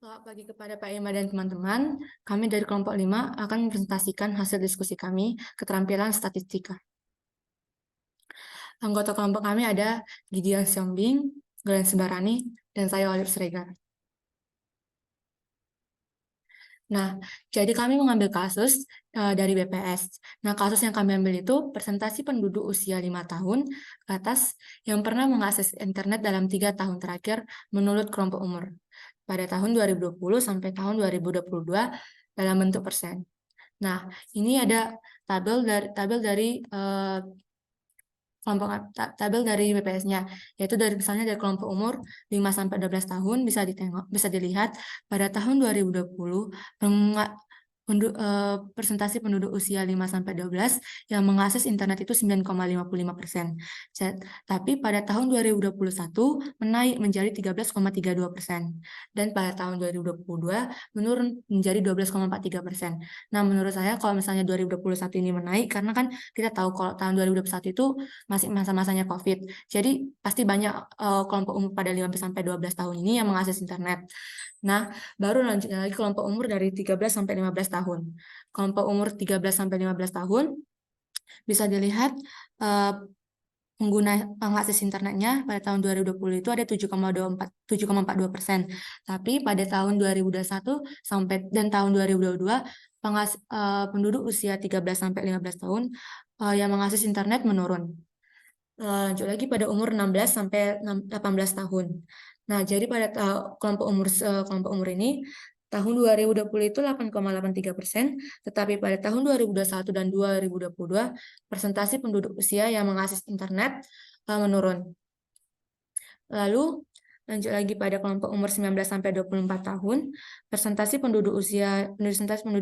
Selamat pagi kepada Pak Ima dan teman-teman. Kami dari kelompok 5 akan mempresentasikan hasil diskusi kami, keterampilan statistika. Anggota kelompok kami ada Gideon Siombing, Glenn Sebarani, dan saya Olive Sregar. Nah, jadi kami mengambil kasus dari BPS. Nah, kasus yang kami ambil itu presentasi penduduk usia 5 tahun ke atas yang pernah mengakses internet dalam 3 tahun terakhir menurut kelompok umur pada tahun 2020 sampai tahun 2022 dalam bentuk persen. Nah, ini ada tabel dari kelompok tabel dari BPS-nya, yaitu dari misalnya dari kelompok umur 5 sampai 12 tahun bisa dilihat pada tahun 2020 presentasi penduduk usia 5 sampai 12 yang mengakses internet itu 9,55%. Tapi pada tahun 2021 menaik menjadi 13,32%. Dan pada tahun 2022 menurun menjadi 12,43%. Nah, menurut saya kalau misalnya 2021 ini menaik karena kan kita tahu kalau tahun 2021 itu masih masa-masanya COVID. Jadi pasti banyak kelompok umur pada 5 sampai 12 tahun ini yang mengakses internet. Nah, baru lanjut lagi kelompok umur dari 13 sampai 15 tahun. Kelompok umur 13 sampai 15 tahun bisa dilihat pengguna pengakses internetnya pada tahun 2020 itu ada 7,42%. Tapi pada tahun 2021 sampai dan tahun 2022 penduduk usia 13 sampai 15 tahun yang mengakses internet menurun. Lanjut lagi pada umur 16 sampai 18 tahun. Nah, jadi pada kelompok umur ini tahun 2020 itu 8,83%, tetapi pada tahun 2021 dan 2022 presentasi penduduk usia yang mengakses internet menurun. Lalu lanjut lagi pada kelompok umur 19 sampai 24 tahun, presentasi penduduk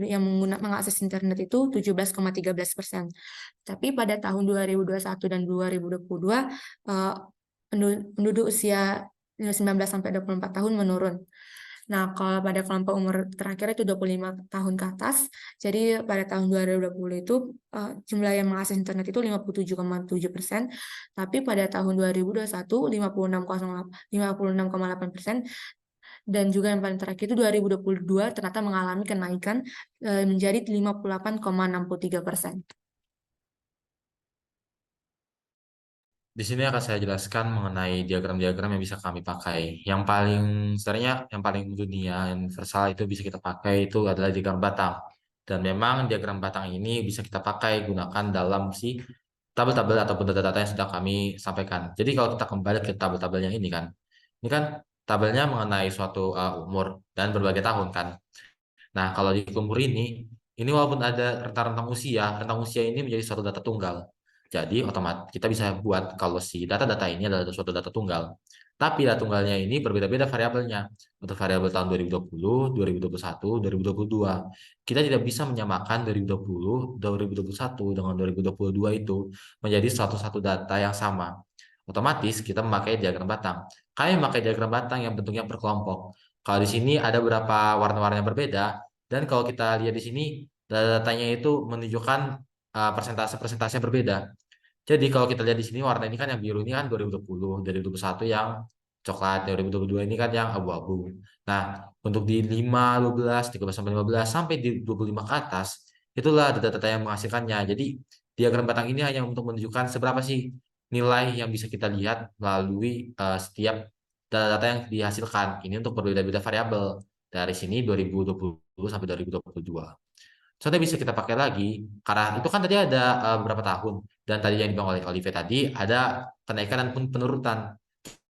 yang mengakses internet itu 17,13%. Tapi pada tahun 2021 dan 2022 penduduk usia 19 sampai 24 tahun menurun. Nah, kalau pada kelompok umur terakhir itu 25 tahun ke atas, jadi pada tahun 2020 itu jumlah yang mengakses internet itu 57,7%, tapi pada tahun 2021 56,8%, dan juga yang paling terakhir itu 2022 ternyata mengalami kenaikan menjadi 58,63%. Di sini akan saya jelaskan mengenai diagram-diagram yang bisa kami pakai. Yang paling dunia universal itu bisa kita pakai itu adalah diagram batang. Dan memang diagram batang ini bisa kita pakai gunakan dalam si tabel-tabel ataupun data-data yang sudah kami sampaikan. Jadi kalau kita kembali ke tabel-tabelnya ini kan tabelnya mengenai suatu umur dan berbagai tahun kan. Nah, kalau di umur ini walaupun ada rentang usia ini menjadi suatu data tunggal. Jadi otomatis kita bisa buat kalau si data-data ini adalah suatu data tunggal. Tapi data tunggalnya ini berbeda-beda variabelnya. Untuk variabel tahun 2020, 2021, 2022. Kita tidak bisa menyamakan 2020, 2021 dengan 2022 itu menjadi satu data yang sama. Otomatis kita memakai diagram batang. Kami memakai diagram batang yang bentuknya berkelompok. Kalau di sini ada beberapa warna-warna yang berbeda, dan kalau kita lihat di sini datanya itu menunjukkan persentase-persentase yang berbeda. Jadi kalau kita lihat di sini warna ini kan yang biru ini kan 2020, 2021 yang coklat, 2022 ini kan yang abu-abu. Nah, untuk di 5, 12, 13 sampai 15 sampai di 25 ke atas, itulah data-data yang menghasilkannya. Jadi diagram batang ini hanya untuk menunjukkan seberapa sih nilai yang bisa kita lihat melalui setiap data-data yang dihasilkan. Ini untuk berbeda-beda variabel. Dari sini 2020 sampai 2022. Soalnya bisa kita pakai lagi karena itu kan tadi ada beberapa tahun dan tadi yang dibilang oleh Olive tadi ada kenaikan dan pun penurunan.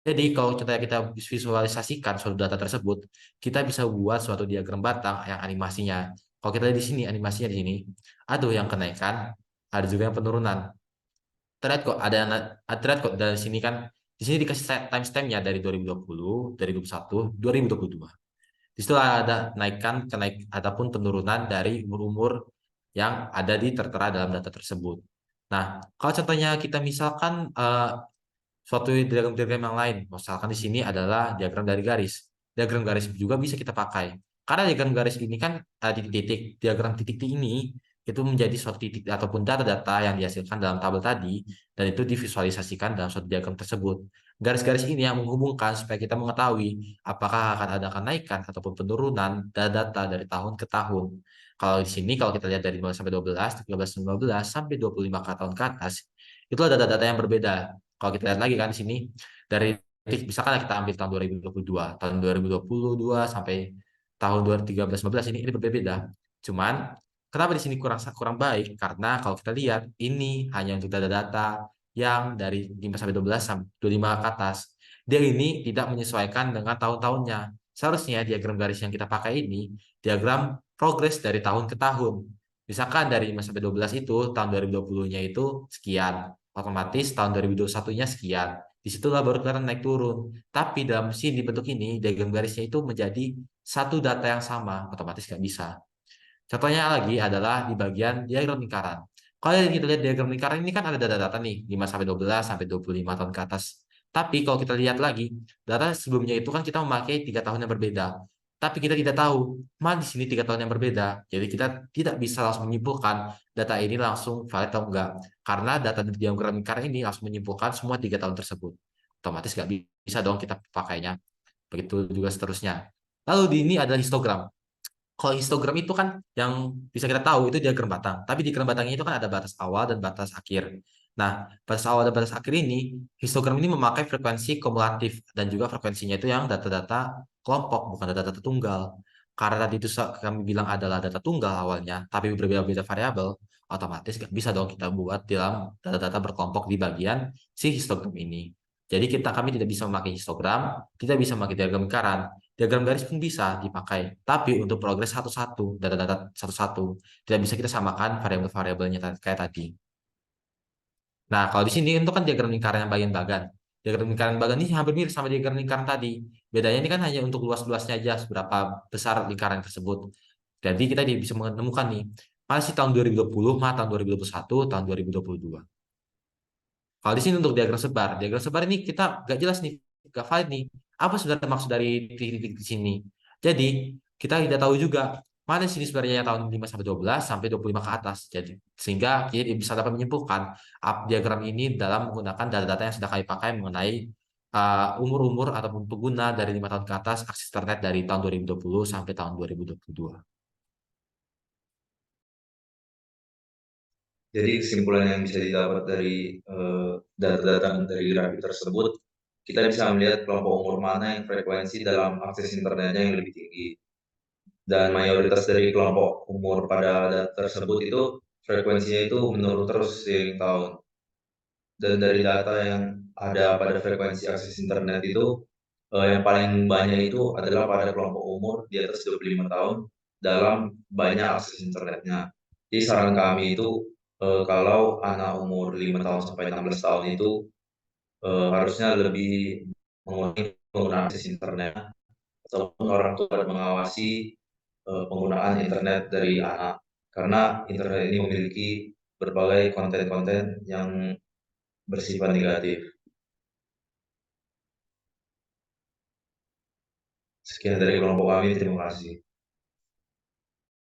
Jadi kalau kita visualisasikan suatu data tersebut, kita bisa buat suatu diagram batang yang animasinya. Kalau kita lihat di sini animasinya di sini, ada yang kenaikan, ada juga yang penurunan. Terlihat kok dari sini kan di sini dikasih timestamp-nya dari 2020, dari 2021, 2022. Di situ ada ataupun penurunan dari umur-umur yang ada tertera dalam data tersebut. Nah, kalau contohnya kita misalkan suatu diagram-diagram yang lain, misalkan di sini adalah diagram dari garis. Diagram garis juga bisa kita pakai. Karena diagram garis ini kan titik-titik, diagram titik ini itu menjadi suatu titik ataupun data-data yang dihasilkan dalam tabel tadi dan itu divisualisasikan dalam suatu diagram tersebut. Garis-garis ini yang menghubungkan supaya kita mengetahui apakah akan ada kenaikan ataupun penurunan data dari tahun ke tahun. Kalau di sini, kalau kita lihat dari 0 sampai 12, 13, 15, sampai 25 ke tahun ke atas, itu ada data-data yang berbeda. Kalau kita lihat lagi kan di sini, dari misalkan kita ambil tahun 2022, tahun 2022 sampai tahun 2013-15 ini berbeda. Cuman kenapa di sini kurang kurang baik? Karena kalau kita lihat ini hanya untuk data-data yang dari 5 sampai 12 sampai 25 ke atas. Dia ini tidak menyesuaikan dengan tahun-tahunnya. Seharusnya diagram garis yang kita pakai ini diagram progres dari tahun ke tahun. Misalkan dari 5 sampai 12 itu tahun 2020-nya itu sekian, otomatis tahun 2021-nya sekian. Disitulah baru kelihatan naik turun. Tapi dalam sini bentuk ini diagram garisnya itu menjadi satu data yang sama, otomatis nggak bisa. Contohnya lagi adalah di bagian diagram lingkaran. Kalau kita lihat diagram lingkaran ini kan ada data-data nih, 5 sampai 12 sampai 25 tahun ke atas. Tapi kalau kita lihat lagi, data sebelumnya itu kan kita memakai 3 tahun yang berbeda. Tapi kita tidak tahu mana di sini 3 tahun yang berbeda. Jadi kita tidak bisa langsung menyimpulkan data ini langsung valid atau enggak. Karena data di diagram lingkaran ini langsung menyimpulkan semua 3 tahun tersebut. Otomatis nggak bisa dong kita pakainya. Begitu juga seterusnya. Lalu di ini adalah histogram. Kalau histogram itu kan yang bisa kita tahu itu diagram batang. Tapi diagram batangnya itu kan ada batas awal dan batas akhir. Nah, batas awal dan batas akhir ini, histogram ini memakai frekuensi kumulatif dan juga frekuensinya itu yang data-data kelompok, bukan data-data tunggal. Karena tadi itu kami bilang adalah data tunggal awalnya, tapi berbeda-beda variabel, otomatis nggak bisa dong kita buat dalam data-data berkelompok di bagian si histogram ini. Jadi kami tidak bisa memakai histogram, tidak bisa memakai diagram lingkaran. Diagram garis pun bisa dipakai, tapi untuk progres satu-satu, data-data satu-satu, tidak bisa kita samakan variabel-variabelnya kayak tadi. Nah, kalau di sini itu kan diagram lingkaran yang bagian bagan. Diagram lingkaran bagan ini hampir mirip sama diagram lingkaran tadi. Bedanya ini kan hanya untuk luas-luasnya aja, seberapa besar lingkaran tersebut. Jadi kita bisa menemukan nih, mana sih tahun 2020, mana tahun 2021, tahun 2022. Kalau di sini untuk diagram sebar ini kita nggak jelas nih, nggak valid nih. Apa sebenarnya maksud dari titik-titik di sini? Jadi kita tidak tahu juga mana sini sebenarnya tahun 5 sampai 12 sampai 25 ke atas. Jadi sehingga kita bisa dapat menyimpulkan diagram ini dalam menggunakan data-data yang sudah kami pakai mengenai umur-umur ataupun pengguna dari 5 tahun ke atas akses internet dari tahun 2020 sampai tahun 2022. Jadi kesimpulan yang bisa didapat dari data-data dari grafik tersebut, kita bisa melihat kelompok umur mana yang frekuensi dalam akses internetnya yang lebih tinggi. Dan mayoritas dari kelompok umur pada data tersebut itu frekuensinya itu menurun terus seiring tahun. Dan dari data yang ada pada frekuensi akses internet itu, yang paling banyak itu adalah pada kelompok umur di atas 25 tahun dalam banyak akses internetnya. Jadi saran kami itu, kalau anak umur 5 tahun sampai 16 tahun itu, harusnya lebih mengurangi penggunaan akses internet, ataupun orang tua dapat mengawasi, penggunaan internet dari anak. Karena internet ini memiliki berbagai konten-konten yang bersifat negatif. Sekian dari kelompok kami, terima kasih.